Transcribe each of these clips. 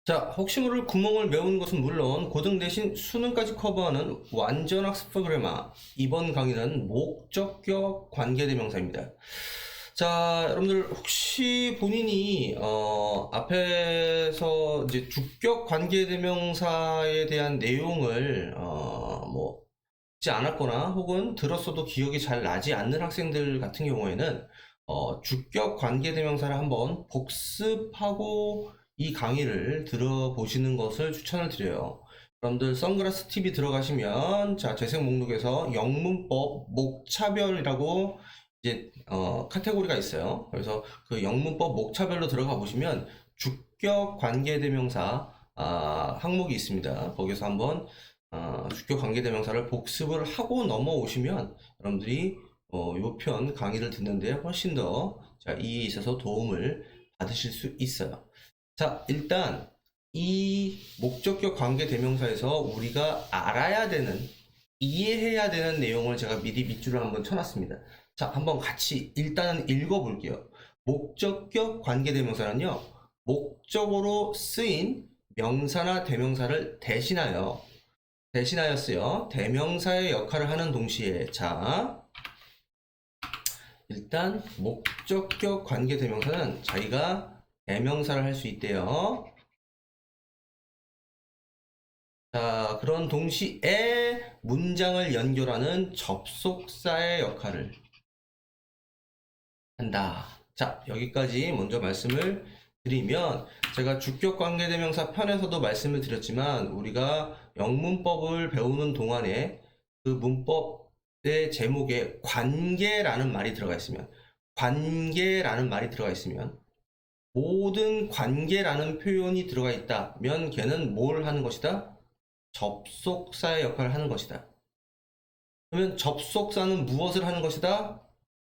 자, 혹시 모를 구멍을 메우는 것은 물론 고등 대신 수능까지 커버하는 완전 학습 프로그래머. 이번 강의는 목적격 관계대명사입니다. 자, 여러분들 혹시 본인이 앞에서 이제 주격 관계대명사에 대한 내용을 듣지 않았거나 혹은 들었어도 기억이 잘 나지 않는 학생들 같은 경우에는 주격 관계대명사를 한번 복습하고 이 강의를 들어보시는 것을 추천을 드려요. 여러분들 선글라스 TV 들어가시면 자 재생 목록에서 영문법 목차별이라고 이제 카테고리가 있어요. 그래서 그 영문법 목차별로 들어가 보시면 주격 관계대명사 항목이 있습니다. 거기서 한번 주격 관계대명사를 복습을 하고 넘어오시면 여러분들이 요 편 강의를 듣는데 훨씬 더 이해에 있어서 도움을 받으실 수 있어요. 자, 일단 이 목적격 관계대명사에서 우리가 알아야 되는, 이해해야 되는 내용을 제가 미리 밑줄을 한번 쳐놨습니다. 자, 한번 같이 일단은 읽어볼게요. 목적격 관계대명사는요, 목적으로 쓰인 명사나 대명사를 대신하였어요. 대명사의 역할을 하는 동시에, 자, 일단 목적격 관계대명사는 자기가 대명사를 할 수 있대요. 자, 그런 동시에 문장을 연결하는 접속사의 역할을 한다. 자, 여기까지 먼저 말씀을 드리면 제가 주격 관계대명사 편에서도 말씀을 드렸지만 우리가 영문법을 배우는 동안에 그 문법의 제목에 관계라는 말이 들어가 있으면 모든 관계라는 표현이 들어가 있다면 걔는 뭘 하는 것이다? 접속사의 역할을 하는 것이다. 그러면 접속사는 무엇을 하는 것이다?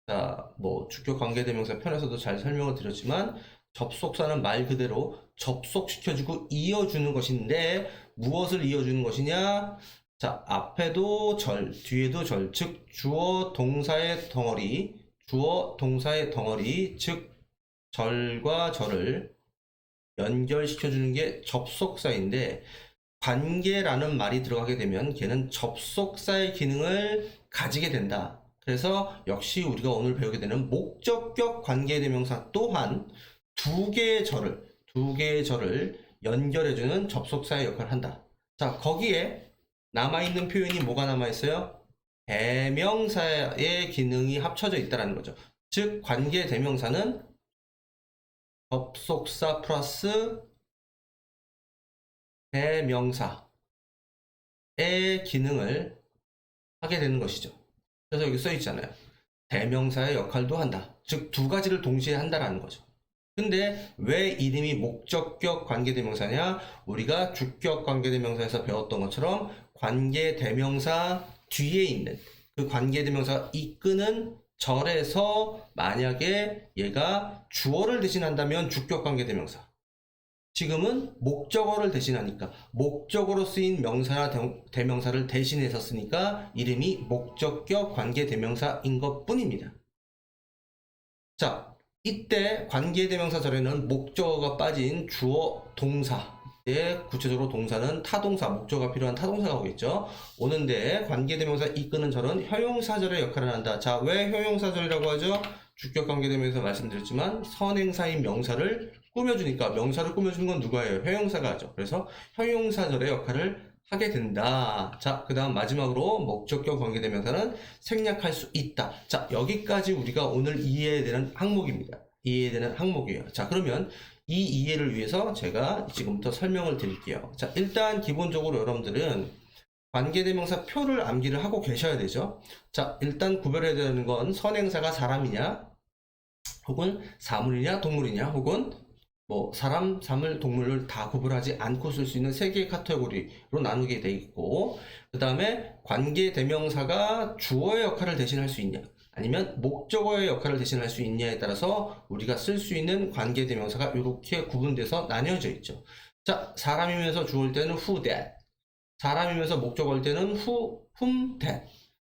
자, 주격 관계대명사 편에서도 잘 설명을 드렸지만 접속사는 말 그대로 접속시켜주고 이어주는 것인데 무엇을 이어주는 것이냐? 자, 앞에도 절, 뒤에도 절, 즉 주어 동사의 덩어리, 즉 절과 절을 연결시켜주는 게 접속사인데 관계라는 말이 들어가게 되면 걔는 접속사의 기능을 가지게 된다. 그래서 역시 우리가 오늘 배우게 되는 목적격 관계대명사 또한 두 개의 절을 연결해주는 접속사의 역할을 한다. 자, 거기에 남아있는 표현이 뭐가 남아있어요? 대명사의 기능이 합쳐져 있다는 거죠. 즉 관계대명사는 접속사 플러스 대명사의 기능을 하게 되는 것이죠. 그래서 여기 써 있잖아요. 대명사의 역할도 한다. 즉 두 가지를 동시에 한다라는 거죠. 근데 왜 이름이 목적격 관계대명사냐? 우리가 주격 관계대명사에서 배웠던 것처럼 관계대명사 뒤에 있는 그 관계대명사가 이끄는 절에서 만약에 얘가 주어를 대신한다면 주격 관계대명사. 지금은 목적어를 대신하니까 목적어로 쓰인 명사나 대명사를 대신해서 쓰니까 이름이 목적격 관계대명사인 것 뿐입니다. 자, 이때 관계대명사 절에는 목적어가 빠진 주어 동사, 구체적으로 동사는 타동사, 목적어가 필요한 타동사가 오겠죠. 오는데 관계대명사 이끄는 절은 형용사절의 역할을 한다. 자, 왜 형용사절이라고 하죠? 주격 관계대명사 말씀드렸지만 선행사인 명사를 꾸며주니까 명사를 꾸며주는 건 누가 해요? 형용사가 하죠. 그래서 형용사절의 역할을 하게 된다. 자, 그 다음 마지막으로 목적격 관계대명사는 생략할 수 있다. 자, 여기까지 우리가 오늘 이해해야 되는 항목입니다. 자, 그러면 이 이해를 위해서 제가 지금부터 설명을 드릴게요. 자, 일단 기본적으로 여러분들은 관계대명사 표를 암기를 하고 계셔야 되죠. 자, 일단 구별해야 되는 건 선행사가 사람이냐 혹은 사물이냐 동물이냐 혹은 사람, 사물, 동물을 다 구분하지 않고 쓸 수 있는 세 개의 카테고리로 나누게 돼 있고, 그 다음에 관계대명사가 주어의 역할을 대신할 수 있냐 아니면 목적어의 역할을 대신할 수 있냐에 따라서 우리가 쓸 수 있는 관계대명사가 이렇게 구분돼서 나뉘어져 있죠. 자, 사람이면서 주어일 때는 who, that, 사람이면서 목적어일 때는 who, whom, that,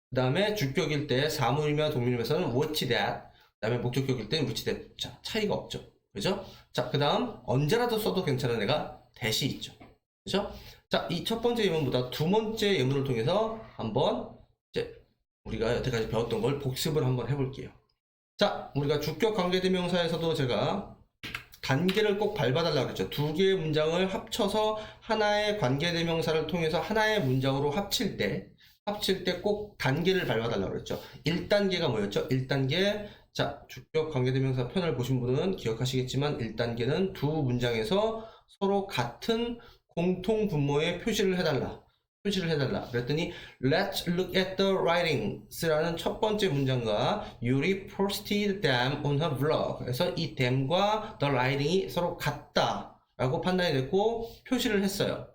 그 다음에 주격일 때 사물이며 동물이면서는 what, that, 그다음에 목적격일 때는 which that. 자, 차이가 없죠. 그죠? 자, 그 다음 언제라도 써도 괜찮은 애가 that이 있죠. 그죠? 자, 이 첫 번째 예문보다 두 번째 예문을 통해서 한번 이제 우리가 여태까지 배웠던 걸 복습을 한번 해볼게요. 자, 우리가 주격 관계대명사에서도 제가 단계를 꼭 밟아달라고 그랬죠. 두 개의 문장을 합쳐서 하나의 관계대명사를 통해서 하나의 문장으로 합칠 때 꼭 단계를 밟아달라고 그랬죠. 1단계가 뭐였죠? 1단계. 자, 주격 관계대명사 편을 보신 분은 기억하시겠지만 1단계는 두 문장에서 서로 같은 공통 분모의 표시를 해달라. 그랬더니 Let's look at the writings라는 첫 번째 문장과 Yuri posted them on her blog. 그래서 이 them과 the writing이 서로 같다라고 판단이 됐고 표시를 했어요.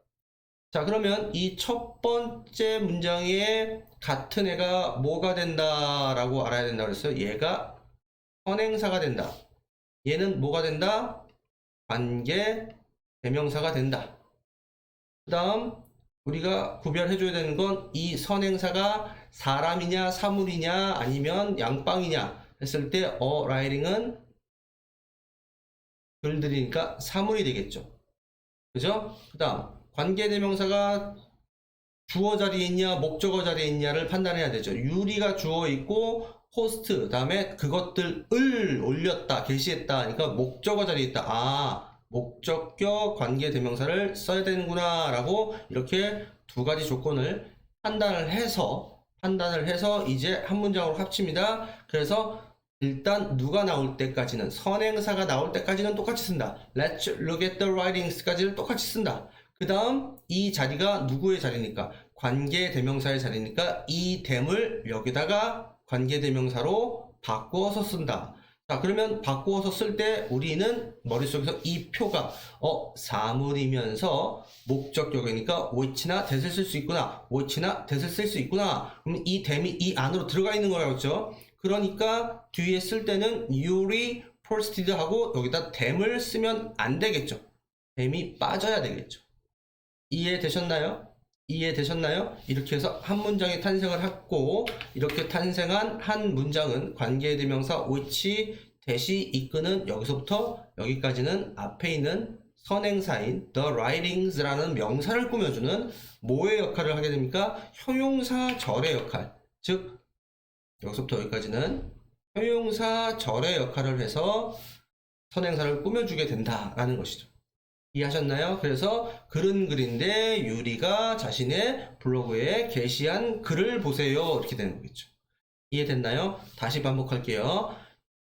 자, 그러면 이 첫 번째 문장에 같은 애가 뭐가 된다라고 알아야 된다고 그랬어요. 얘가 선행사가 된다. 얘는 뭐가 된다? 관계 대명사가 된다. 그 다음 우리가 구별해줘야 되는 건 이 선행사가 사람이냐 사물이냐 아니면 양빵이냐 했을 때 writing은 글들이니까 사물이 되겠죠. 그죠? 그 다음 관계대명사가 주어 자리에 있냐 목적어 자리에 있냐를 판단해야 되죠. 유리가 주어 있고 포스트 다음에 그것들을 올렸다 게시했다 하니까 목적어 자리에 있다. 아, 목적격 관계대명사를 써야 되는구나 라고 이렇게 두 가지 조건을 판단을 해서 이제 한 문장으로 합칩니다. 그래서 일단 누가 나올 때까지는 선행사가 나올 때까지는 똑같이 쓴다. Let's look at the writings까지를 똑같이 쓴다. 그 다음 이 자리가 누구의 자리니까 관계대명사의 자리니까 이 them을 여기다가 관계대명사로 바꾸어서 쓴다. 자, 그러면 바꾸어서 쓸 때 우리는 머릿속에서 이 표가 사물이면서 목적격이니까 which나 that을 쓸 수 있구나. which나 that을 쓸 수 있구나. 그럼 이 them이 이 안으로 들어가 있는 거라고죠. 그러니까 뒤에 쓸 때는 Yuri posted 하고 여기다 them을 쓰면 안 되겠죠. them이 빠져야 되겠죠. 이해되셨나요? 이렇게 해서 한 문장이 탄생을 했고 이렇게 탄생한 한 문장은 관계대명사 which, that이 이끄는 여기서부터 여기까지는 앞에 있는 선행사인 the writings라는 명사를 꾸며주는 뭐의 역할을 하게 됩니까? 형용사절의 역할. 즉 여기서부터 여기까지는 형용사절의 역할을 해서 선행사를 꾸며주게 된다라는 것이죠. 이해하셨나요? 그래서 글은 글인데 유리가 자신의 블로그에 게시한 글을 보세요. 이렇게 되는 거겠죠. 이해됐나요? 다시 반복할게요.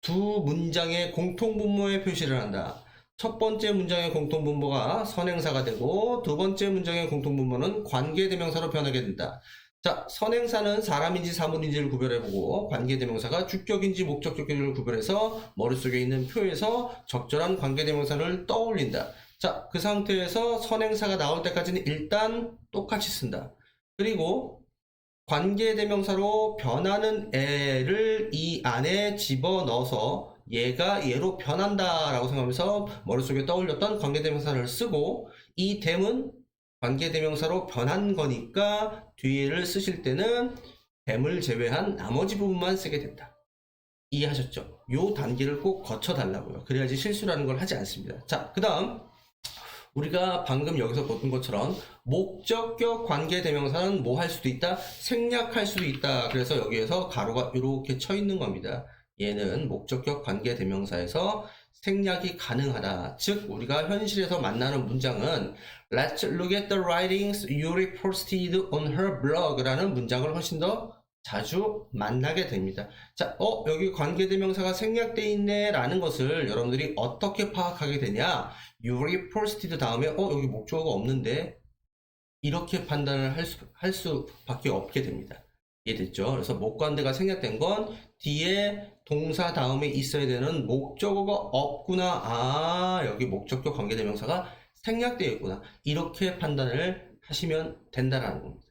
두 문장의 공통분모의 표시를 한다. 첫 번째 문장의 공통분모가 선행사가 되고 두 번째 문장의 공통분모는 관계대명사로 변하게 된다. 자, 선행사는 사람인지 사물인지를 구별해보고 관계대명사가 주격인지 목적격인지를 구별해서 머릿속에 있는 표에서 적절한 관계대명사를 떠올린다. 자, 그 상태에서 선행사가 나올 때까지는 일단 똑같이 쓴다. 그리고 관계대명사로 변하는 애를 이 안에 집어넣어서 얘가 얘로 변한다 라고 생각하면서 머릿속에 떠올렸던 관계대명사를 쓰고 이 them은 관계대명사로 변한 거니까 뒤를 쓰실 때는 them을 제외한 나머지 부분만 쓰게 된다. 이해하셨죠? 요 단계를 꼭 거쳐달라고요. 그래야지 실수라는 걸 하지 않습니다. 자, 그 다음 우리가 방금 여기서 본 것처럼 목적격 관계대명사는 뭐 할 수도 있다? 생략할 수도 있다. 그래서 여기에서 가로가 이렇게 쳐 있는 겁니다. 얘는 목적격 관계대명사에서 생략이 가능하다. 즉 우리가 현실에서 만나는 문장은 Let's look at the writings Yuri posted on her blog 라는 문장을 훨씬 더 자주 만나게 됩니다. 자, 여기 관계대명사가 생략되어 있네 라는 것을 여러분들이 어떻게 파악하게 되냐? Yuri posted 다음에 여기 목적어가 없는데 이렇게 판단을 할 수밖에 없게 됩니다. 이해됐죠? 그래서 목관대가 생략된 건 뒤에 동사 다음에 있어야 되는 목적어가 없구나. 아, 여기 목적격 관계대명사가 생략되어 있구나. 이렇게 판단을 하시면 된다라는 겁니다.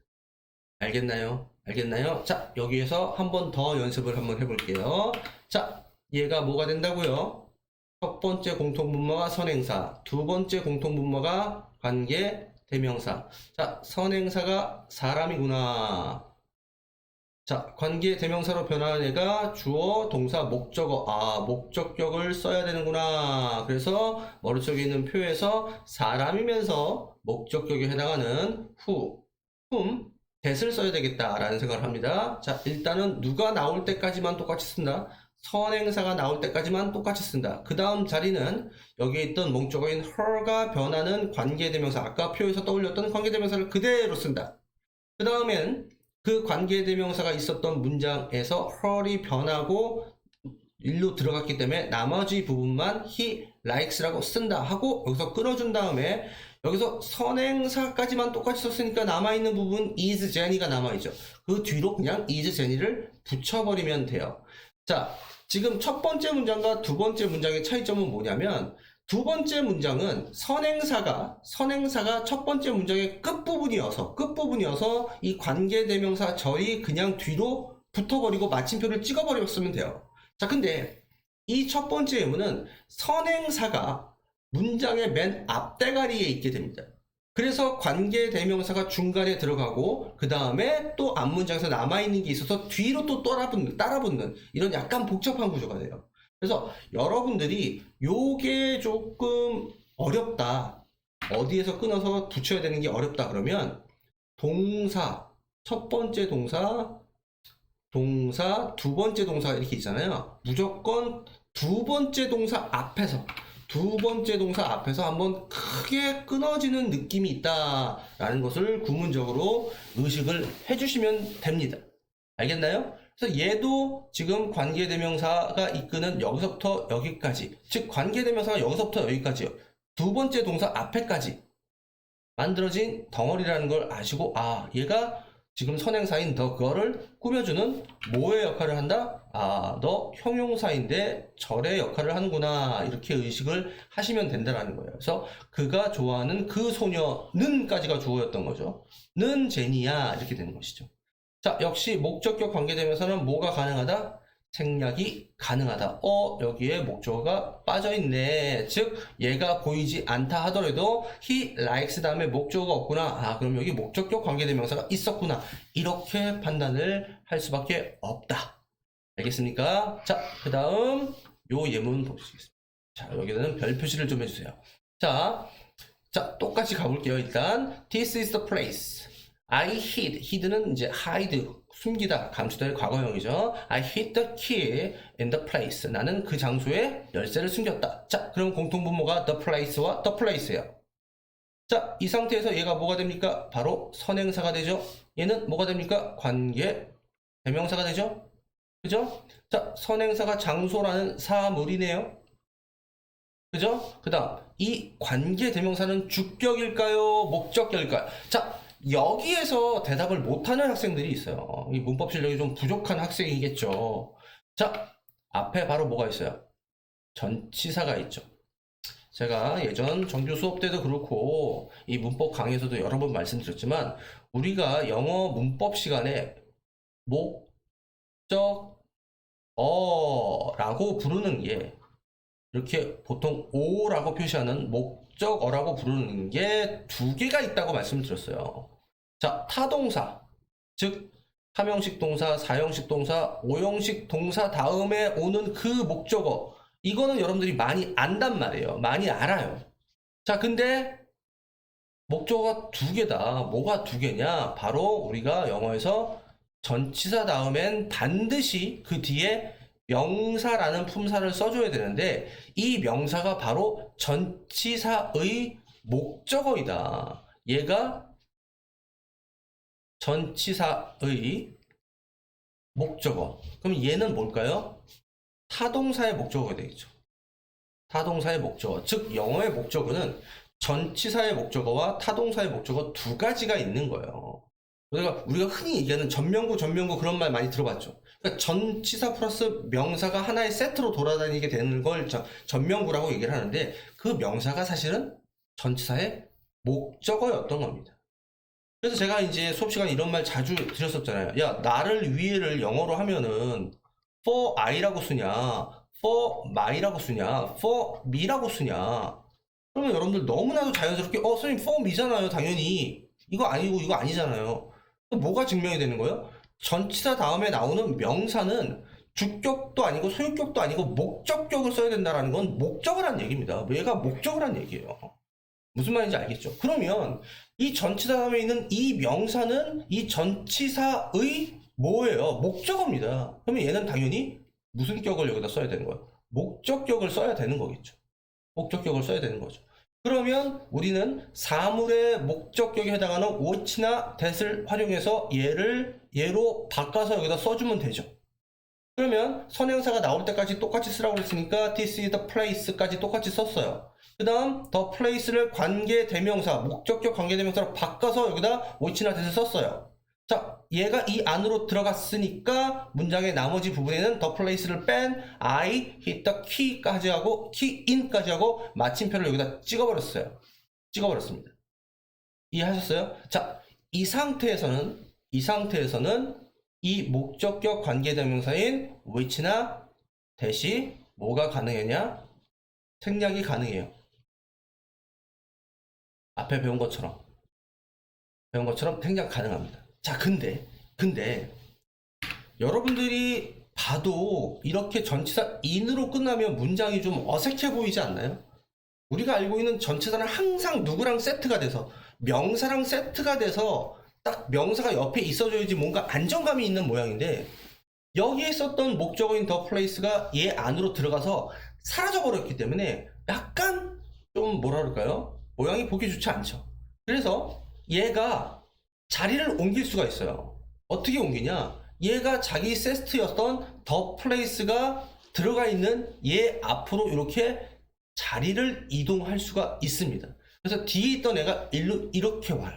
알겠나요? 자, 여기에서 한 번 더 연습을 한번 해볼게요. 자, 얘가 뭐가 된다고요? 첫 번째 공통분모가 선행사, 두 번째 공통분모가 관계대명사. 자, 선행사가 사람이구나. 자, 관계 대명사로 변하는 애가 주어, 동사, 목적어. 아, 목적격을 써야 되는구나. 그래서 머릿속에 있는 표에서 사람이면서 목적격에 해당하는 who, whom, that을 써야 되겠다라는 생각을 합니다. 자, 일단은 누가 나올 때까지만 똑같이 쓴다. 선행사가 나올 때까지만 똑같이 쓴다. 그 다음 자리는 여기에 있던 목적어인 her가 변하는 관계대명사, 아까 표에서 떠올렸던 관계대명사를 그대로 쓴다. 그 다음엔 그 관계대명사가 있었던 문장에서 her이 변하고 일로 들어갔기 때문에 나머지 부분만 he likes라고 쓴다 하고 여기서 끊어준 다음에 여기서 선행사까지만 똑같이 썼으니까 남아있는 부분 is Jenny가 남아있죠. 그 뒤로 그냥 is Jenny를 붙여버리면 돼요. 자, 지금 첫 번째 문장과 두 번째 문장의 차이점은 뭐냐면 두 번째 문장은 선행사가 첫 번째 문장의 끝부분이어서 이 관계대명사 절이 그냥 뒤로 붙어버리고 마침표를 찍어버렸으면 돼요. 자, 근데 이 첫 번째 예문은 선행사가 문장의 맨 앞대가리에 있게 됩니다. 그래서 관계대명사가 중간에 들어가고 그 다음에 또 앞문장에서 남아있는 게 있어서 뒤로 또 따라붙는 이런 약간 복잡한 구조가 돼요. 그래서 여러분들이 요게 조금 어렵다, 어디에서 끊어서 붙여야 되는 게 어렵다 그러면 동사, 첫 번째 동사, 두 번째 동사 이렇게 있잖아요. 무조건 두 번째 동사 앞에서 한번 크게 끊어지는 느낌이 있다라는 것을 구문적으로 의식을 해주시면 됩니다. 알겠나요? 그래서 얘도 지금 관계대명사가 이끄는 여기서부터 여기까지, 즉 관계대명사가 여기서부터 여기까지요. 두 번째 동사 앞에까지 만들어진 덩어리라는 걸 아시고, 아, 얘가 지금 선행사인 그거를 꾸며주는 뭐의 역할을 한다? 아, 너 형용사인데 절의 역할을 하는구나. 이렇게 의식을 하시면 된다는 거예요. 그래서 그가 좋아하는 그 소녀는까지가 주어였던 거죠. 는 제니야. 이렇게 되는 것이죠. 자, 역시 목적격 관계대명사는 뭐가 가능하다? 생략이 가능하다. 여기에 목적어가 빠져있네. 즉 얘가 보이지 않다 하더라도 he likes 다음에 목적어가 없구나. 아, 그럼 여기 목적격 관계대명사가 있었구나. 이렇게 판단을 할 수밖에 없다. 알겠습니까? 자, 그 다음 요 예문 보시겠습니다. 자, 여기는 별 표시를 좀 해주세요. 자, 똑같이 가볼게요. 일단 this is the place. I hid는 이제 hide, 숨기다, 감추다의 과거형이죠. I hid the key in the place. 나는 그 장소에 열쇠를 숨겼다. 자, 그럼 공통분모가 the place와 the place예요. 자, 이 상태에서 얘가 뭐가 됩니까? 바로 선행사가 되죠. 얘는 뭐가 됩니까? 관계 대명사가 되죠. 그죠? 자, 선행사가 장소라는 사물이네요. 그죠? 그 다음 이 관계 대명사는 주격일까요? 목적격일까요? 자, 여기에서 대답을 못하는 학생들이 있어요. 이 문법 실력이 좀 부족한 학생이겠죠. 자, 앞에 바로 뭐가 있어요? 전치사가 있죠. 제가 예전 정규 수업 때도 그렇고 이 문법 강의에서도 여러 번 말씀드렸지만 우리가 영어 문법 시간에 목적어라고 부르는 게 이렇게 보통 오라고 표시하는 목적어라고 부르는 게 두 개가 있다고 말씀드렸어요. 자, 타동사, 즉 삼형식 동사, 사형식 동사, 오형식 동사 다음에 오는 그 목적어, 이거는 여러분들이 많이 안단 말이에요. 많이 알아요. 자, 근데 목적어가 두 개다. 뭐가 두 개냐? 바로 우리가 영어에서 전치사 다음엔 반드시 그 뒤에 명사라는 품사를 써줘야 되는데 이 명사가 바로 전치사의 목적어이다. 얘가 전치사의 목적어. 그럼 얘는 뭘까요? 타동사의 목적어가 되겠죠. 타동사의 목적어. 즉 영어의 목적어는 전치사의 목적어와 타동사의 목적어 두 가지가 있는 거예요. 그러니까 우리가 흔히 얘기하는 전명구 그런 말 많이 들어봤죠. 그러니까 전치사 플러스 명사가 하나의 세트로 돌아다니게 되는 걸 전명구라고 얘기를 하는데 그 명사가 사실은 전치사의 목적어였던 겁니다. 그래서 제가 이제 수업 시간에 이런 말 자주 드렸었잖아요. 야, 나를 위해를 영어로 하면은 for I라고 쓰냐, for my라고 쓰냐, for me라고 쓰냐. 그러면 여러분들 너무나도 자연스럽게 선생님 for me잖아요. 당연히. 이거 아니고 이거 아니잖아요. 뭐가 증명이 되는 거예요? 전치사 다음에 나오는 명사는 주격도 아니고 소유격도 아니고 목적격을 써야 된다는 건 목적을 한 얘기입니다. 얘가 목적을 한 얘기예요. 무슨 말인지 알겠죠? 그러면 이 전치사 다음에 있는 이 명사는 이 전치사의 뭐예요? 목적어입니다. 그러면 얘는 당연히 무슨 격을 여기다 써야 되는 거예요? 목적격을 써야 되는 거겠죠. 목적격을 써야 되는 거죠. 그러면 우리는 사물의 목적격에 해당하는 what이나 that을 활용해서 얘로 바꿔서 여기다 써주면 되죠. 그러면 선행사가 나올 때까지 똑같이 쓰라고 그랬으니까 this is the place까지 똑같이 썼어요. 그 다음 the place를 관계대명사, 목적격 관계대명사로 바꿔서 여기다 what이나 that을 썼어요. 자, 얘가 이 안으로 들어갔으니까 문장의 나머지 부분에는 the place를 뺀 I hit the key까지 하고 key in까지 하고 마침표를 여기다 찍어버렸어요. 찍어버렸습니다. 이해하셨어요? 자, 이 상태에서는 이 목적격 관계대명사인 which나 that이 뭐가 가능하냐? 생략이 가능해요. 앞에 배운 것처럼 생략 가능합니다. 자, 근데 여러분들이 봐도 이렇게 전치사 in으로 끝나면 문장이 좀 어색해 보이지 않나요? 우리가 알고 있는 전치사는 항상 누구랑 세트가 돼서 명사랑 세트가 돼서 딱 명사가 옆에 있어줘야지 뭔가 안정감이 있는 모양인데 여기에 썼던 목적어인 the place가 얘 안으로 들어가서 사라져 버렸기 때문에 약간 좀 뭐라 그럴까요? 모양이 보기 좋지 않죠. 그래서 얘가 자리를 옮길 수가 있어요. 어떻게 옮기냐? 얘가 자기 세트였던 the place가 들어가 있는 얘 앞으로 이렇게 자리를 이동할 수가 있습니다. 그래서 뒤에 있던 애가 이렇게 와요.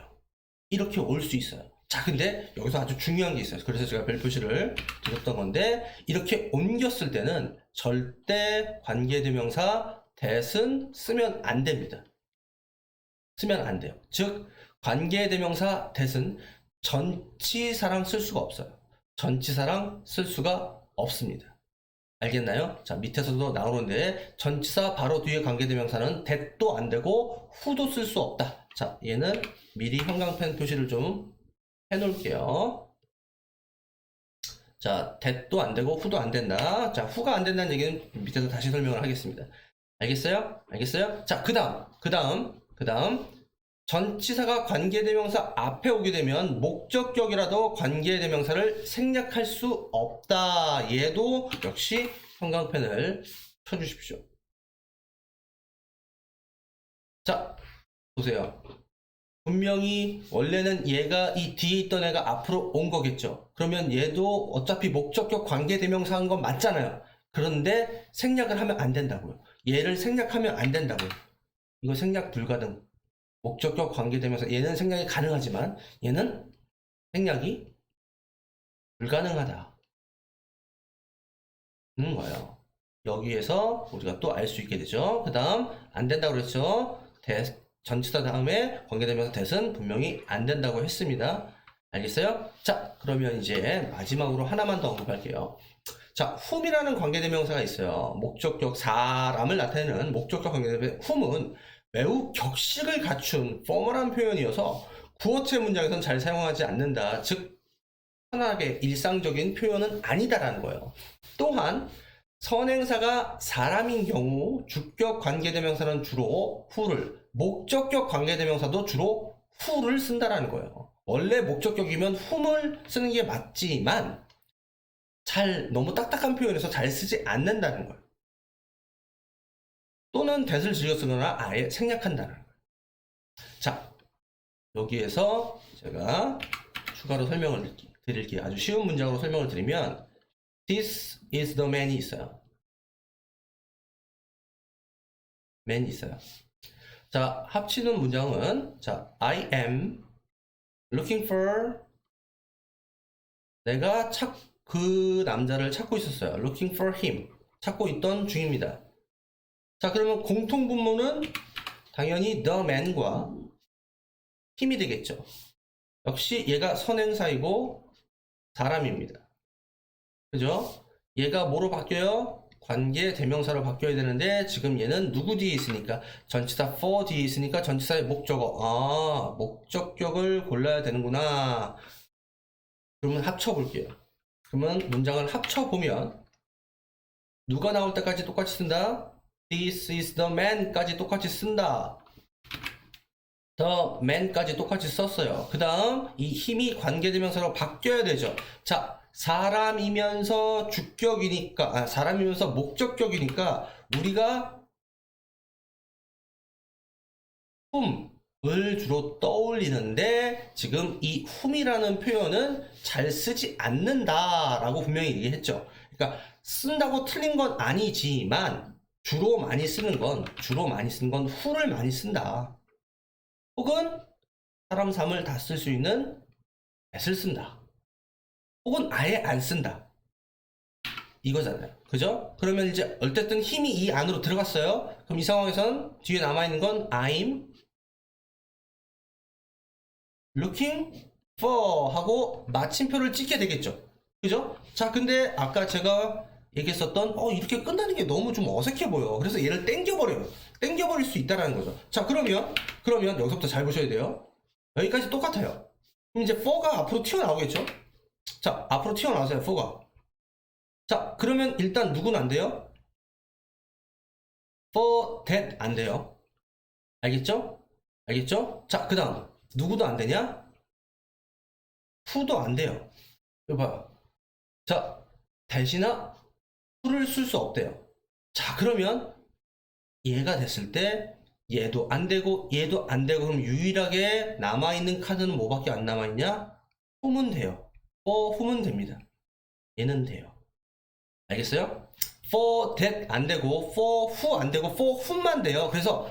이렇게 올 수 있어요. 자, 근데 여기서 아주 중요한 게 있어요. 그래서 제가 별 표시를 드렸던 건데 이렇게 옮겼을 때는 절대 관계대명사 that은 쓰면 안 됩니다. 쓰면 안 돼요. 즉 관계대명사 that은 전치사랑 쓸 수가 없어요. 전치사랑 쓸 수가 없습니다. 알겠나요? 자, 밑에서도 나오는데 전치사 바로 뒤에 관계대명사는 that도 안 되고 who도 쓸 수 없다. 자, 얘는 미리 형광펜 표시를 좀 해놓을게요. 자, that도 안 되고 who도 안 된다. 자, who가 안 된다는 얘기는 밑에서 다시 설명을 하겠습니다. 알겠어요? 알겠어요? 자, 그 다음 전치사가 관계대명사 앞에 오게 되면 목적격이라도 관계대명사를 생략할 수 없다. 얘도 역시 형광펜을 켜주십시오. 자, 보세요. 분명히 원래는 얘가 이 뒤에 있던 애가 앞으로 온 거겠죠. 그러면 얘도 어차피 목적격 관계대명사 한 건 맞잖아요. 그런데 생략을 하면 안 된다고요. 얘를 생략하면 안 된다고요. 이거 생략 불가능. 목적격 관계대명사 얘는 생략이 가능하지만 얘는 생략이 불가능하다. 는 거예요. 여기에서 우리가 또 알 수 있게 되죠. 그 다음 안 된다고 그랬죠. 전치사 다음에 관계대명사 that은 분명히 안 된다고 했습니다. 알겠어요? 자, 그러면 이제 마지막으로 하나만 더 언급할게요. 자, whom이라는 관계대명사가 있어요. 목적격 사람을 나타내는 목적격 관계대명사 whom은 매우 격식을 갖춘 포멀한 표현이어서 구어체 문장에서는 잘 사용하지 않는다. 즉 편하게 일상적인 표현은 아니다라는 거예요. 또한 선행사가 사람인 경우 주격 관계대명사는 주로 who를, 목적격 관계대명사도 주로 who를 쓴다라는 거예요. 원래 목적격이면 whom을 쓰는 게 맞지만 너무 딱딱한 표현에서 잘 쓰지 않는다는 거예요. 또는 that을 즐겨 쓰거나 아예 생략한다는 거예요. 자, 여기에서 제가 추가로 설명을 드릴게요. 아주 쉬운 문장으로 설명을 드리면 This is the man이 있어요. man이 있어요. 자, 합치는 문장은 자, I am looking for 내가 그 남자를 찾고 있었어요. looking for him 찾고 있던 중입니다. 자, 그러면 공통분모는 당연히 the man과 힘이 되겠죠. 역시 얘가 선행사이고 사람입니다. 그죠? 얘가 뭐로 바뀌어요? 관계 대명사로 바뀌어야 되는데 지금 얘는 누구 뒤에 있으니까 전치사 for 뒤에 있으니까 전치사의 목적어 목적격을 골라야 되는구나. 그러면 합쳐볼게요. 그러면 문장을 합쳐보면 누가 나올 때까지 똑같이 쓴다. This is the man까지 똑같이 쓴다. the man까지 똑같이 썼어요. 그 다음 이 힘이 관계대명사로 바뀌어야 되죠. 자, 사람이면서 주격이니까, 사람이면서 목적격이니까 우리가 whom을 주로 떠올리는데 지금 이 whom이라는 표현은 잘 쓰지 않는다라고 분명히 얘기했죠. 그러니까 쓴다고 틀린 건 아니지만 주로 많이 쓰는 건 who를 많이 쓴다. 혹은 사람, 사물 다 쓸 수 있는 that을 쓴다. 혹은 아예 안 쓴다. 이거잖아요. 그죠? 그러면 이제 어쨌든 힘이 이 안으로 들어갔어요. 그럼 이 상황에선 뒤에 남아있는 건 I'm looking for 하고 마침표를 찍게 되겠죠. 그죠? 자, 근데 아까 제가 얘기했었던 이렇게 끝나는 게 너무 좀 어색해 보여. 그래서 얘를 땡겨버려요. 땡겨버릴 수 있다는 거죠. 자, 그러면 여기서부터 잘 보셔야 돼요. 여기까지 똑같아요. 그럼 이제 for가 앞으로 튀어나오겠죠? 자, 앞으로 튀어나오세요, for가. 자, 그러면 일단 누구는 안 돼요? for that 안 돼요. 알겠죠? 알겠죠? 자, 그 다음 누구도 안 되냐? who도 안 돼요. 이거 봐요. 자, that이나 who를 쓸 수 없대요. 자, 그러면 얘가 됐을 때 얘도 안 되고 얘도 안 되고 그럼 유일하게 남아있는 카드는 뭐밖에 안 남아있냐? whom은 돼요. for whom은 됩니다. 얘는 돼요. 알겠어요? for that 안 되고 for who 안 되고 for whom만 돼요. 그래서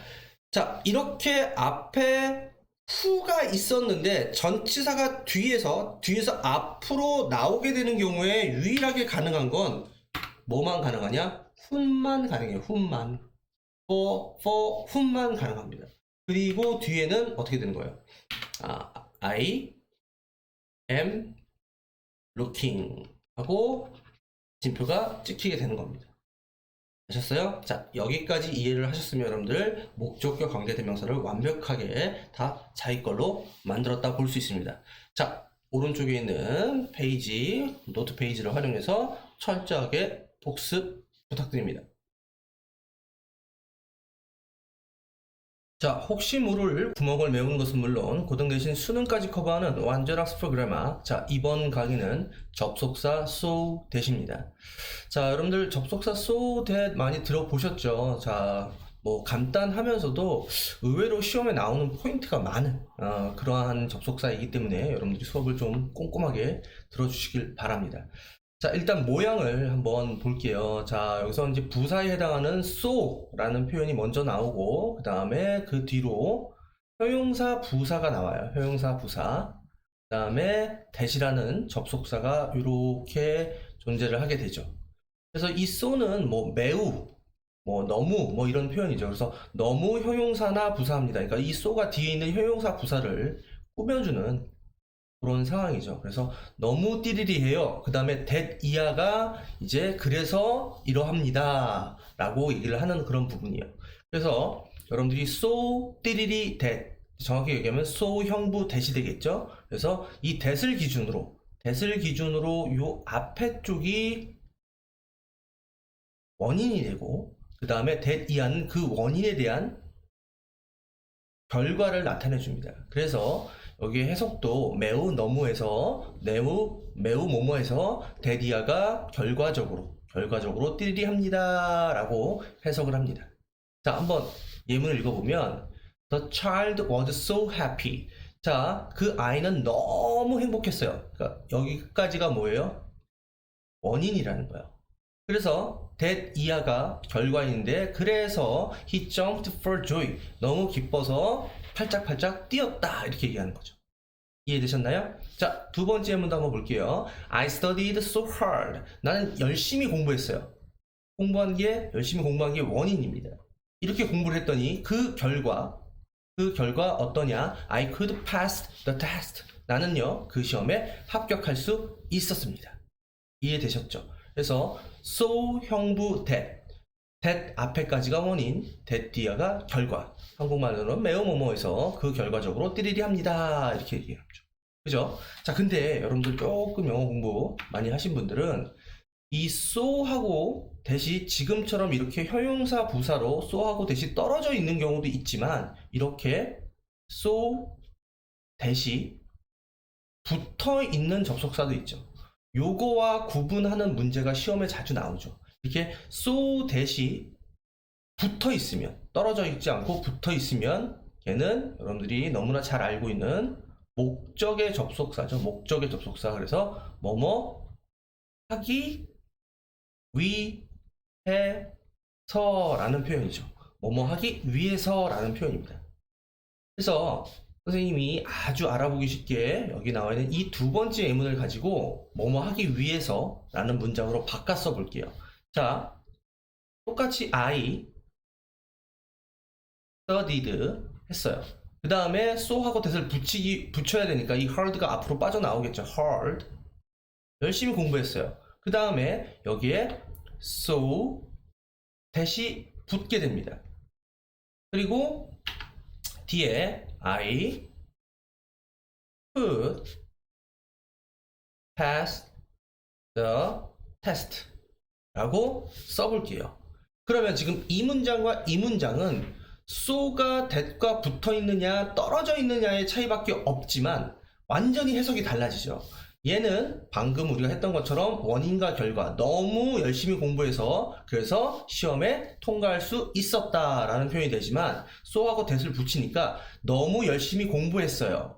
자, 이렇게 앞에 who가 있었는데 전치사가 뒤에서 앞으로 나오게 되는 경우에 유일하게 가능한 건 뭐만 가능하냐? whom만 가능해요. whom만. for whom만 가능합니다. 그리고 뒤에는 어떻게 되는 거예요? I am looking 하고 진표가 찍히게 되는 겁니다. 아셨어요? 자, 여기까지 이해를 하셨으면 여러분들 목적격 관계대명사를 완벽하게 다 자기 걸로 만들었다 볼 수 있습니다. 자, 오른쪽에 있는 페이지, 노트 페이지를 활용해서 철저하게 복습 부탁드립니다. 자, 혹시 모를 구멍을 메우는 것은 물론 고등 대신 수능까지 커버하는 완전 학습 프로그래머. 자, 이번 강의는 접속사 so that입니다. 자, 여러분들 접속사 so that 많이 들어보셨죠? 자, 뭐 간단하면서도 의외로 시험에 나오는 포인트가 많은 그러한 접속사이기 때문에 여러분들이 수업을 좀 꼼꼼하게 들어주시길 바랍니다. 자, 일단 모양을 한번 볼게요. 자, 여기서 이제 부사에 해당하는 so라는 표현이 먼저 나오고, 그 다음에 그 뒤로 형용사 부사가 나와요. 형용사 부사. 그 다음에 that이라는 접속사가 이렇게 존재를 하게 되죠. 그래서 이 so는 뭐 매우, 뭐 너무, 뭐 이런 표현이죠. 그래서 너무 형용사나 부사입니다. 그러니까 이 so가 뒤에 있는 형용사 부사를 꾸며주는 그런 상황이죠. 그래서 너무 띠리리해요. 그 다음에 that 이하가 이제 그래서 이러합니다 라고 얘기를 하는 그런 부분이에요. 그래서 여러분들이 so 띠리리 that 정확히 얘기하면 so 형부 that이 되겠죠. 그래서 이 that을 기준으로 요 앞에 쪽이 원인이 되고 그 다음에 that 이하는 그 원인에 대한 결과를 나타내 줍니다. 그래서 여기 해석도 매우 너무해서 매우 뭐뭐해서 데디아가 결과적으로 띠리리 합니다 라고 해석을 합니다. 자, 한번 예문을 읽어보면 The child was so happy. 자, 그 아이는 너무 행복했어요. 그러니까 여기까지가 뭐예요? 원인이라는 거예요. 그래서 that 이하가 결과인데 그래서 he jumped for joy. 너무 기뻐서 팔짝팔짝 뛰었다 이렇게 얘기하는 거죠. 이해되셨나요? 자, 두 번째 문도 한번 볼게요. I studied so hard. 나는 열심히 공부했어요. 열심히 공부한 게 원인입니다. 이렇게 공부를 했더니 그 결과 어떠냐? I could pass the test. 나는요, 그 시험에 합격할 수 있었습니다. 이해되셨죠? 그래서 so 형부 that 앞에까지가 원인, that 뒤가 결과. 한국말로는 매우 뭐뭐해서 그 결과적으로 띠리리 합니다. 이렇게 얘기하죠. 그죠? 자, 근데 여러분들 조금 영어 공부 많이 하신 분들은 이 so하고 대시 지금처럼 이렇게 형용사 부사로 so하고 대시 떨어져 있는 경우도 있지만 이렇게 so 대시 붙어 있는 접속사도 있죠. 요거와 구분하는 문제가 시험에 자주 나오죠. 이렇게 so 대시 붙어 있으면, 떨어져 있지 않고 붙어 있으면 걔는 여러분들이 너무나 잘 알고 있는 목적의 접속사죠. 목적의 접속사. 그래서 뭐뭐 하기 위해서라는 표현이죠. 뭐뭐 하기 위해서라는 표현입니다. 그래서 선생님이 아주 알아보기 쉽게 여기 나와 있는 이 두 번째 예문을 가지고 뭐뭐 하기 위해서라는 문장으로 바꿔 써 볼게요. 자, 똑같이 I studied 했어요. 그 다음에 so하고 that을 붙여야 되니까 이 hard가 앞으로 빠져나오겠죠. hard. 열심히 공부했어요. 그 다음에 여기에 so that이 붙게 됩니다. 그리고 뒤에 I could pass the test 라고 써볼게요. 그러면 지금 이 문장과 이 문장은 so가 that과 붙어 있느냐 떨어져 있느냐의 차이밖에 없지만 완전히 해석이 달라지죠. 얘는 방금 우리가 했던 것처럼 원인과 결과 너무 열심히 공부해서 그래서 시험에 통과할 수 있었다라는 표현이 되지만 so하고 that을 붙이니까 너무 열심히 공부했어요.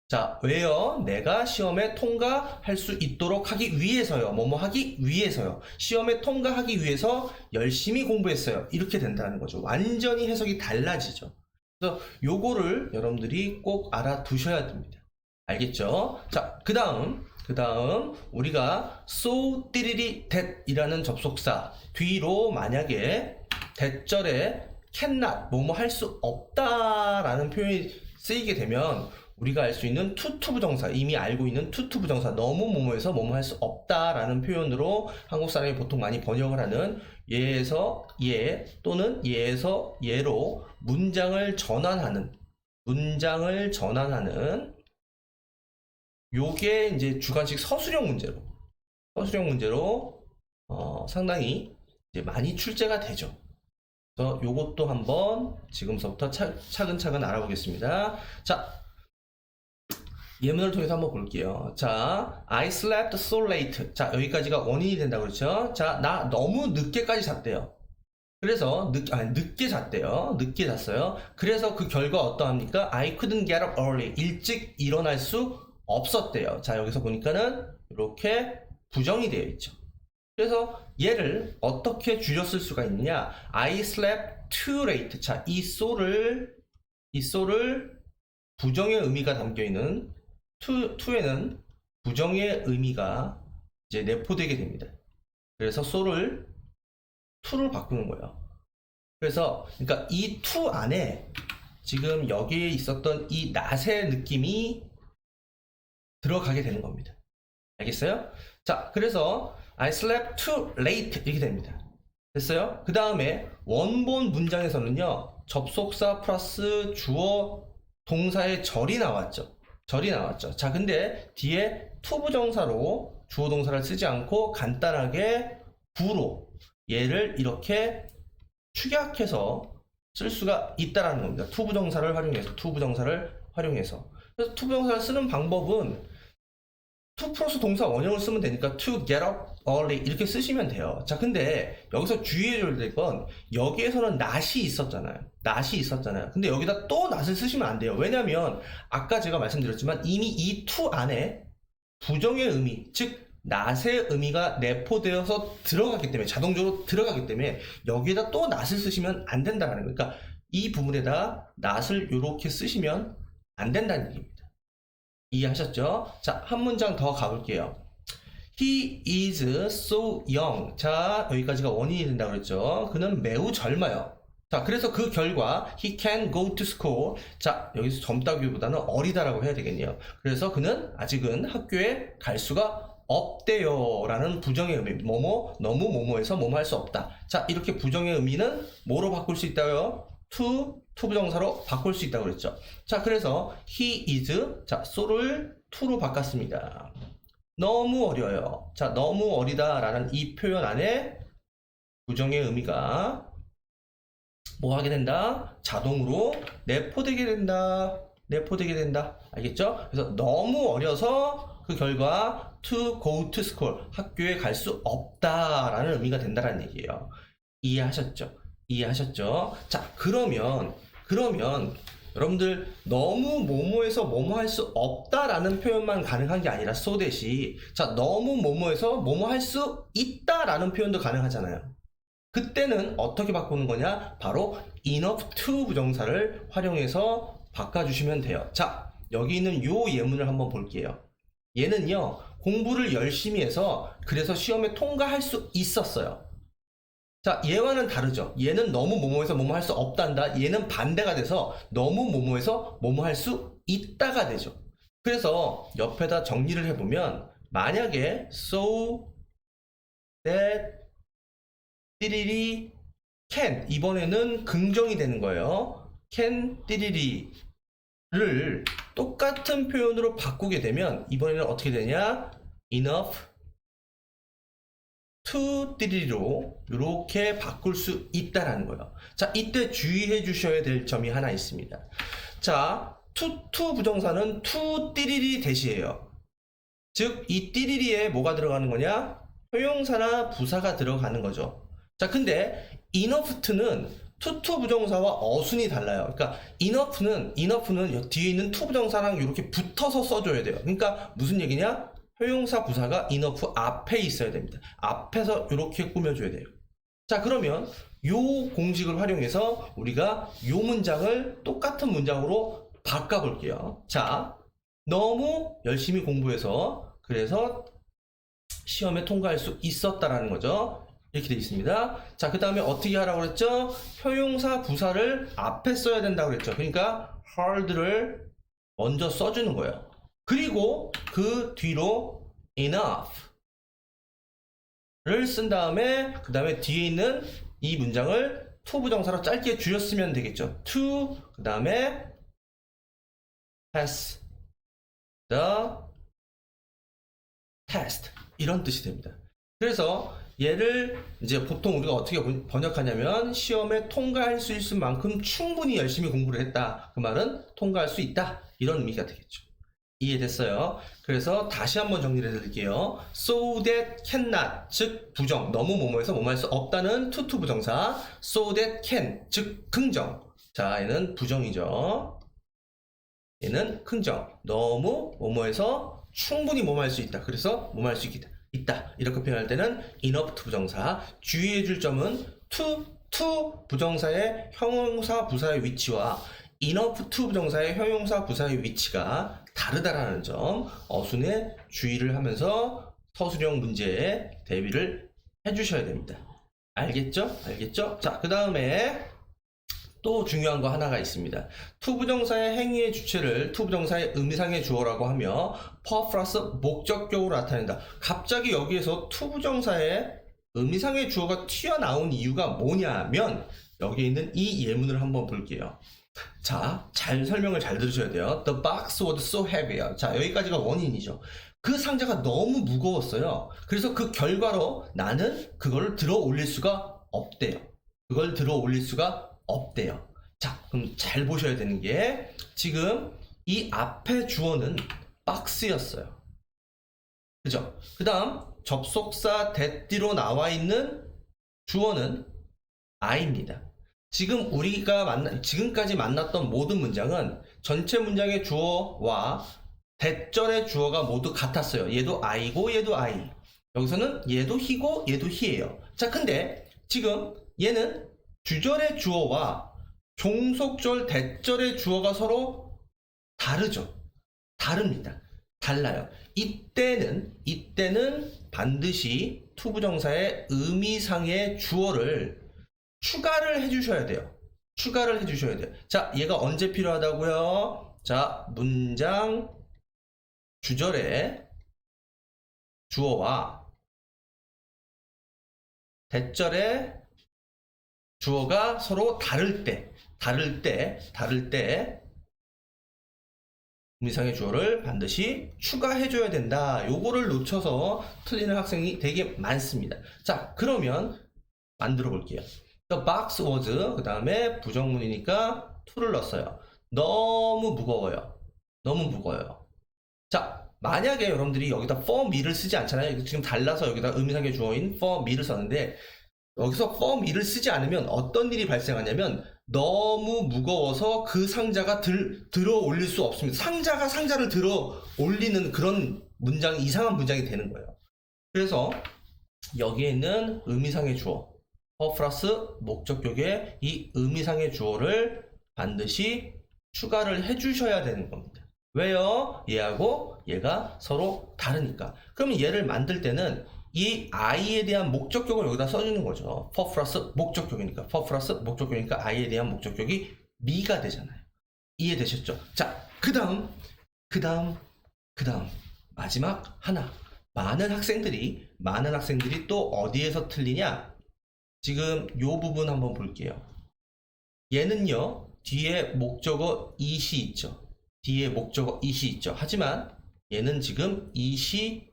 자, 왜요? 내가 시험에 통과할 수 있도록 하기 위해서요. 뭐뭐 하기 위해서요. 시험에 통과하기 위해서 열심히 공부했어요. 이렇게 된다는 거죠. 완전히 해석이 달라지죠. 그래서 요거를 여러분들이 꼭 알아두셔야 됩니다. 알겠죠? 자, 그 다음 우리가 so 띠리리 that 이라는 접속사 뒤로 만약에 that절에 cannot 뭐뭐 할 수 없다라는 표현이 쓰이게 되면 우리가 알 수 있는 투투 부정사, 이미 알고 있는 투투 부정사, 너무 뭐뭐해서 뭐뭐 할 수 없다라는 표현으로 한국 사람이 보통 많이 번역을 하는 얘에서 얘 또는 얘에서 얘로 문장을 전환하는 요게 이제 주관식 서술형 문제로 상당히 이제 많이 출제가 되죠. 그래서 요것도 한번 지금서부터 차근차근 알아보겠습니다. 자, 예문을 통해서 한번 볼게요. 자, I slept so late. 자, 여기까지가 원인이 된다고 그랬죠? 자, 나 너무 늦게까지 잤대요. 그래서 늦게 잤대요. 늦게 잤어요. 그래서 그 결과 어떠합니까? I couldn't get up early. 일찍 일어날 수 없었대요. 자, 여기서 보니까는 이렇게 부정이 되어 있죠. 그래서 얘를 어떻게 줄였을 수가 있느냐? I slept too late. 자, 이 so를 부정의 의미가 담겨 있는 to에는 부정의 의미가 이제 내포되게 됩니다. 그래서 so를 to로 바꾸는 거예요. 그래서 그러니까 이 to 안에 지금 여기에 있었던 이 not의 느낌이 들어가게 되는 겁니다. 알겠어요? 자, 그래서 I slept too late 이렇게 됩니다. 됐어요? 그 다음에 원본 문장에서는요, 접속사 플러스 주어 동사의 절이 나왔죠. 자, 근데 뒤에 to 부정사로 주어 동사를 쓰지 않고 간단하게 부로 얘를 이렇게 축약해서 쓸 수가 있다라는 겁니다. to 부정사를 활용해서. 그래서 to 부정사를 쓰는 방법은 to 플러스 동사 원형을 쓰면 되니까 to get up early 이렇게 쓰시면 돼요. 자, 근데 여기서 주의해줘야 될 건 여기에서는 not이 있었잖아요. 근데 여기다 또 not을 쓰시면 안 돼요. 왜냐면 아까 제가 말씀드렸지만 이미 이 to 안에 부정의 의미, 즉 not의 의미가 내포되어서 들어가기 때문에 자동적으로 들어가기 때문에 여기에다 또 not을 쓰시면 안 된다는 거예요. 그러니까 이 부분에다 not을 이렇게 쓰시면 안 된다는 얘기입니다. 이해하셨죠? 자, 한 문장 더 가볼게요. He is so young. 자, 여기까지가 원인이 된다고 그랬죠. 그는 매우 젊어요. 자, 그래서 그 결과 he can go to school. 자, 여기서 젊다기보다는 어리다라고 해야 되겠네요. 그래서 그는 아직은 학교에 갈 수가 없대요 라는 부정의 의미. 너무 뭐뭐해서 뭐뭐 할 수 없다. 자, 이렇게 부정의 의미는 뭐로 바꿀 수 있다고요? to 투부정사로 바꿀 수 있다고 그랬죠. 자, 그래서 he is, 자, so를 to로 바꿨습니다. 너무 어려요. 자, 너무 어리다라는 이 표현 안에 부정의 의미가 뭐 하게 된다? 자동으로 내포되게 된다. 내포되게 된다. 알겠죠? 그래서 너무 어려서 그 결과 to go to school, 학교에 갈 수 없다라는 의미가 된다는 얘기예요. 이해하셨죠? 이해하셨죠? 자, 그러면 여러분들 너무 뭐뭐해서 뭐뭐 할 수 없다라는 표현만 가능한 게 아니라 so that이, 자, 너무 뭐뭐해서 뭐뭐 할 수 있다라는 표현도 가능하잖아요. 그때는 어떻게 바꾸는 거냐? 바로 enough to 부정사를 활용해서 바꿔주시면 돼요. 자, 여기 있는 요 예문을 한번 볼게요. 얘는요, 공부를 열심히 해서 그래서 시험에 통과할 수 있었어요. 자, 얘와는 다르죠. 얘는 너무 뭐뭐해서 뭐뭐 할 수 없단다. 얘는 반대가 돼서 너무 뭐뭐해서 뭐뭐 할 수 있다가 되죠. 그래서 옆에다 정리를 해보면, 만약에 so that 띠리리 can, 이번에는 긍정이 되는 거예요. can 띠리리를 똑같은 표현으로 바꾸게 되면 이번에는 어떻게 되냐? enough to 띠리리로 이렇게 바꿀 수 있다라는 거예요. 자, 이때 주의해 주셔야 될 점이 하나 있습니다. 자, to 부정사는 to 띠리리 대시예요. 즉, 이 띠리리에 뭐가 들어가는 거냐? 효용사나 부사가 들어가는 거죠. 자, 근데 enough to는 to 부정사와 어순이 달라요. 그러니까 enough는 뒤에 있는 to 부정사랑 이렇게 붙어서 써줘야 돼요. 그러니까 무슨 얘기냐? 효용사 부사가 enough 앞에 있어야 됩니다. 앞에서 이렇게 꾸며줘야 돼요. 자, 그러면 요 공식을 활용해서 우리가 요 문장을 똑같은 문장으로 바꿔볼게요. 자, 너무 열심히 공부해서 그래서 시험에 통과할 수 있었다라는 거죠. 이렇게 되어 있습니다. 자, 그 다음에 어떻게 하라고 그랬죠? 효용사 부사를 앞에 써야 된다고 그랬죠. 그러니까 hard를 먼저 써주는 거예요. 그리고 그 뒤로 enough를 쓴 다음에 그 다음에 뒤에 있는 이 문장을 to 부정사로 짧게 줄였으면 되겠죠. to 그 다음에 pass the test, 이런 뜻이 됩니다. 그래서 얘를 이제 보통 우리가 어떻게 번역하냐면, 시험에 통과할 수 있을 만큼 충분히 열심히 공부를 했다. 그 말은 통과할 수 있다. 이런 의미가 되겠죠. 이해됐어요? 그래서 다시 한번 정리를 해드릴게요. so that cannot, 즉 부정, 너무 뭐뭐해서 뭐뭐 할 수 없다는 to 부정사. so that can, 즉 긍정. 자, 얘는 부정이죠. 얘는 긍정. 너무 뭐뭐해서 충분히 뭐뭐 할 수 있다. 그래서 뭐뭐 할 수 있다. 이렇게 표현할 때는 enough to 부정사. 주의해 줄 점은 to 부정사의 형용사 부사의 위치와 enough to 부정사의 형용사 부사의 위치가 다르다라는 점, 어순에 주의를 하면서 서술형 문제에 대비를 해주셔야 됩니다. 알겠죠? 알겠죠? 자, 그 다음에 또 중요한 거 하나가 있습니다. to 부정사의 행위의 주체를 to 부정사의 의미상의 주어라고 하며 per 플러스 목적격으로 나타낸다. 갑자기 여기에서 to 부정사의 의미상의 주어가 튀어나온 이유가 뭐냐면, 여기 있는 이 예문을 한번 볼게요. 자, 설명을 잘 들으셔야 돼요. The box was so heavy. 자, 여기까지가 원인이죠. 그 상자가 너무 무거웠어요. 그래서 그 결과로 나는 그걸 들어 올릴 수가 없대요. 그걸 들어 올릴 수가 없대요. 자, 그럼 잘 보셔야 되는 게, 지금 이 앞에 주어는 박스였어요. 그죠? 그 다음 접속사 that뒤로 나와 있는 주어는 I입니다. 지금 우리가 지금까지 만났던 모든 문장은 전체 문장의 주어와 대절의 주어가 모두 같았어요. 얘도 I고 얘도 I. 여기서는 얘도 he고 얘도 he예요. 자, 근데 지금 얘는 주절의 주어와 종속절 대절의 주어가 서로 다르죠. 다릅니다. 달라요. 이때는 반드시 to 부정사의 의미상의 주어를 추가를 해주셔야 돼요. 추가를 해주셔야 돼요. 자, 얘가 언제 필요하다고요? 자, 문장 주절의 주어와 대절의 주어가 서로 다를 때 다를 때 의미상의 주어를 반드시 추가해줘야 된다. 요거를 놓쳐서 틀리는 학생이 되게 많습니다. 자, 그러면 만들어 볼게요. The box was, 그 다음에 부정문이니까 to를 넣었어요. 너무 무거워요. 너무 무거워요. 자, 만약에 여러분들이 여기다 for me를 쓰지 않잖아요. 지금 달라서 여기다 의미상의 주어인 for me를 썼는데, 여기서 for me를 쓰지 않으면 어떤 일이 발생하냐면 너무 무거워서 그 상자가 들어 올릴 수 없습니다. 상자가 상자를 들어 올리는 그런 문장이, 이상한 문장이 되는 거예요. 그래서 여기에 있는 의미상의 주어 for 플러스 목적격에 이 의미상의 주어를 반드시 추가를 해주셔야 되는 겁니다. 왜요? 얘하고 얘가 서로 다르니까. 그러면 얘를 만들 때는 이 I에 대한 목적격을 여기다 써주는 거죠. for 플러스 목적격이니까. for 플러스 목적격이니까 I에 대한 목적격이 me가 되잖아요. 이해되셨죠? 자, 그 다음 마지막 하나. 많은 학생들이 또 어디에서 틀리냐? 지금 요 부분 한번 볼게요. 얘는요, 뒤에 목적어 it이 있죠. 뒤에 목적어 it이 있죠. 하지만 얘는 지금 it이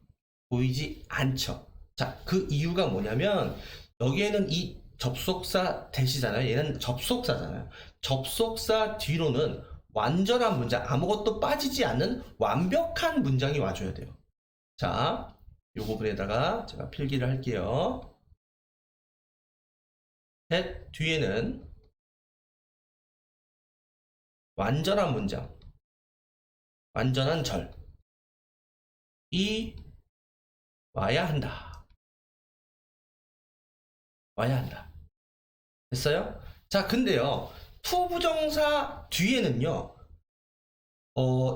보이지 않죠. 자, 그 이유가 뭐냐면 여기에는 이 접속사 대시잖아요. 얘는 접속사잖아요. 접속사 뒤로는 완전한 문장, 아무것도 빠지지 않는 완벽한 문장이 와줘야 돼요. 자, 이 부분에다가 제가 필기를 할게요. 뒤에는 완전한 문장, 완전한 절이 와야 한다. 됐어요? 자, 근데요, 투부정사 뒤에는요,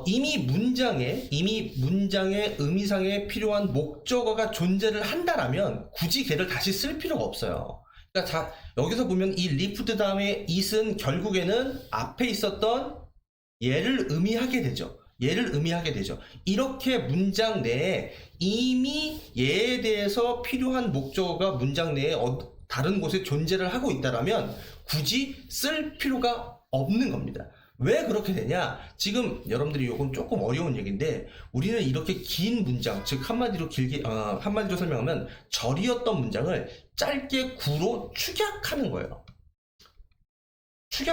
이미 문장에 의미상에 필요한 목적어가 존재를 한다라면 굳이 걔를 다시 쓸 필요가 없어요. 그러니까 여기서 보면 이 리프트 다음에 it은 결국에는 앞에 있었던 얘를 의미하게 되죠. 이렇게 문장 내에 이미 얘에 대해서 필요한 목적어가 문장 내에 다른 곳에 존재를 하고 있다라면 굳이 쓸 필요가 없는 겁니다. 왜 그렇게 되냐? 지금 여러분들이 요건 조금 어려운 얘기인데, 우리는 이렇게 긴 문장, 즉 한마디로 설명하면 절이었던 문장을 짧게 구로 축약하는 거예요.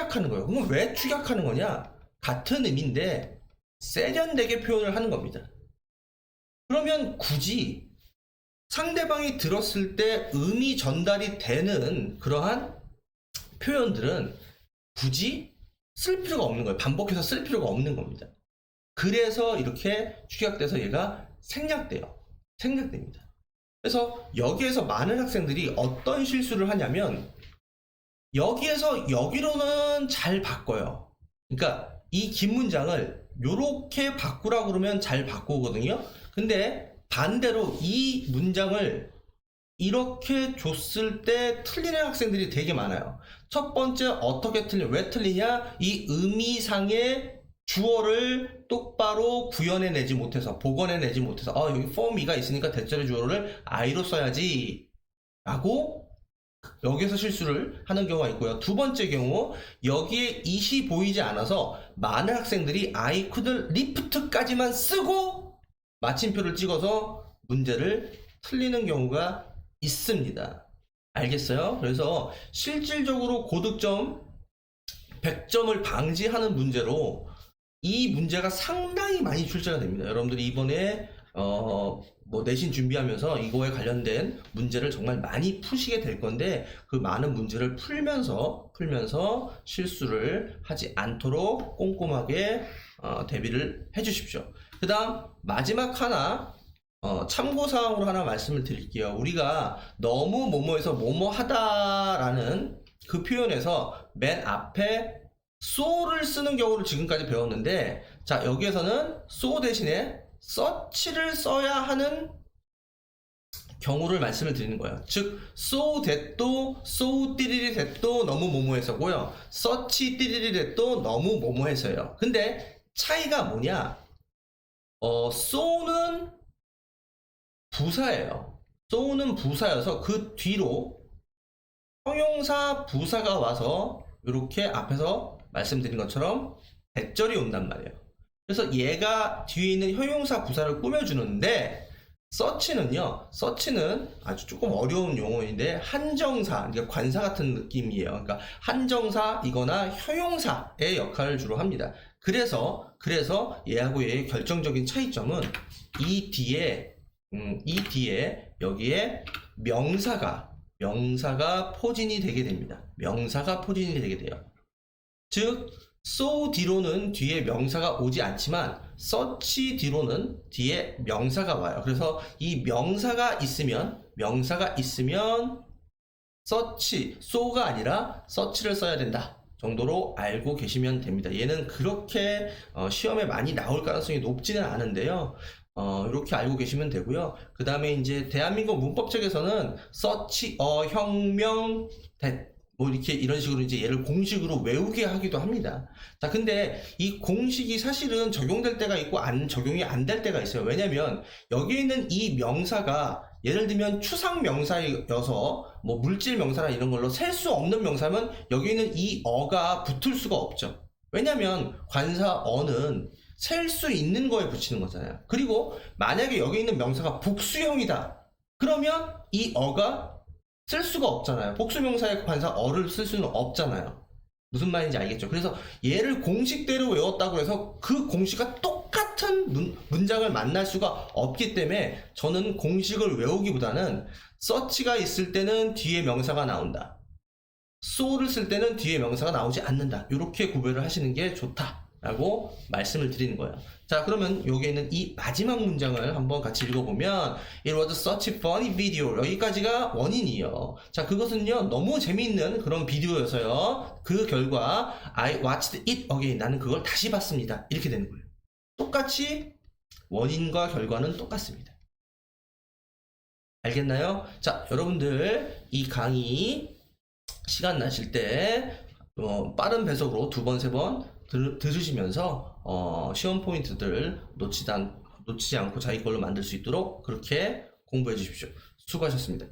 그럼 왜 축약하는 거냐? 같은 의미인데 세련되게 표현을 하는 겁니다. 그러면 굳이 상대방이 들었을 때 의미 전달이 되는 그러한 표현들은 굳이 쓸 필요가 없는 거예요. 반복해서 쓸 필요가 없는 겁니다. 그래서 이렇게 축약돼서 얘가 생략됩니다. 그래서 여기에서 많은 학생들이 어떤 실수를 하냐면 여기에서 여기로는 잘 바꿔요. 그러니까 이 긴 문장을 요렇게 바꾸라고 그러면 잘 바꾸거든요. 근데 반대로 이 문장을 이렇게 줬을 때 틀리는 학생들이 되게 많아요. 첫 번째, 왜 틀리냐? 이 의미상의 주어를 똑바로 복원해내지 못해서 여기 for me가 있으니까 대절의 주어를 I로 써야지 라고 여기서 실수를 하는 경우가 있고요. 두 번째 경우, 여기에 it이 보이지 않아서 많은 학생들이 I could lift까지만 쓰고 마침표를 찍어서 문제를 틀리는 경우가 있습니다. 알겠어요? 그래서 실질적으로 고득점 100점을 방지하는 문제로 이 문제가 상당히 많이 출제가 됩니다. 여러분들이 이번에 내신 준비하면서 이거에 관련된 문제를 정말 많이 푸시게 될 건데, 그 많은 문제를 풀면서 실수를 하지 않도록 꼼꼼하게 대비를 해 주십시오. 그 다음 마지막 하나 참고사항으로 하나 말씀을 드릴게요. 우리가 너무 뭐뭐해서 뭐뭐하다라는 그 표현에서 맨 앞에 so를 쓰는 경우를 지금까지 배웠는데, 자, 여기에서는 so 대신에 such를 써야 하는 경우를 말씀을 드리는 거예요. 즉 so that도 so 띠리리 that도 너무 뭐뭐해서고요, such 띠리리 that도 너무 뭐뭐해서요. 근데 차이가 뭐냐? so는 부사예요. so는 부사여서 그 뒤로 형용사 부사가 와서 이렇게 앞에서 말씀드린 것처럼 대절이 온단 말이에요. 그래서 얘가 뒤에 있는 형용사 부사를 꾸며주는데 서치는 아주 조금 어려운 용어인데 한정사, 그러니까 관사 같은 느낌이에요. 그러니까 한정사이거나 형용사의 역할을 주로 합니다. 그래서 얘하고 얘의 결정적인 차이점은 이 뒤에 여기에 명사가 포진이 되게 됩니다. 명사가 포진이 되게 돼요. 즉 so 뒤로는 뒤에 명사가 오지 않지만 such 뒤로는 뒤에 명사가 와요. 그래서 이 명사가 있으면 such, so가 아니라 such를 써야 된다 정도로 알고 계시면 됩니다. 얘는 그렇게 시험에 많이 나올 가능성이 높지는 않은데요. 이렇게 알고 계시면 되고요. 그 다음에 이제 대한민국 문법책에서는 such, 혁명, 뭐 이렇게 이런 식으로 이제 얘를 공식으로 외우게 하기도 합니다. 자, 근데 이 공식이 사실은 적용될 때가 있고 적용이 안 될 때가 있어요. 왜냐면 여기에 있는 이 명사가 예를 들면 추상 명사여서 뭐 물질 명사나 이런 걸로 셀 수 없는 명사면 여기 있는 이 어가 붙을 수가 없죠. 왜냐면 관사 어는 셀 수 있는 거에 붙이는 거잖아요. 그리고 만약에 여기 있는 명사가 복수형이다. 그러면 이 어가 쓸 수가 없잖아요. 복수명사의 관사 어를 쓸 수는 없잖아요. 무슨 말인지 알겠죠? 그래서 얘를 공식대로 외웠다고 해서 그 공식과 똑같은 문장을 만날 수가 없기 때문에 저는 공식을 외우기보다는 such가 있을 때는 뒤에 명사가 나온다. so를 쓸 때는 뒤에 명사가 나오지 않는다. 이렇게 구별을 하시는 게 좋다라고 말씀을 드리는 거예요. 자, 그러면 여기에 있는 이 마지막 문장을 한번 같이 읽어보면 It was such a funny video. 여기까지가 원인이에요. 자, 그것은요 너무 재미있는 그런 비디오여서요 그 결과 I watched it again. 나는 그걸 다시 봤습니다. 이렇게 되는 거예요. 똑같이 원인과 결과는 똑같습니다. 알겠나요? 자, 여러분들 이 강의 시간 나실 때 빠른 배속으로 2번, 3번 들으시면서 시험 포인트들 놓치지 않고 자기 걸로 만들 수 있도록 그렇게 공부해 주십시오. 수고하셨습니다.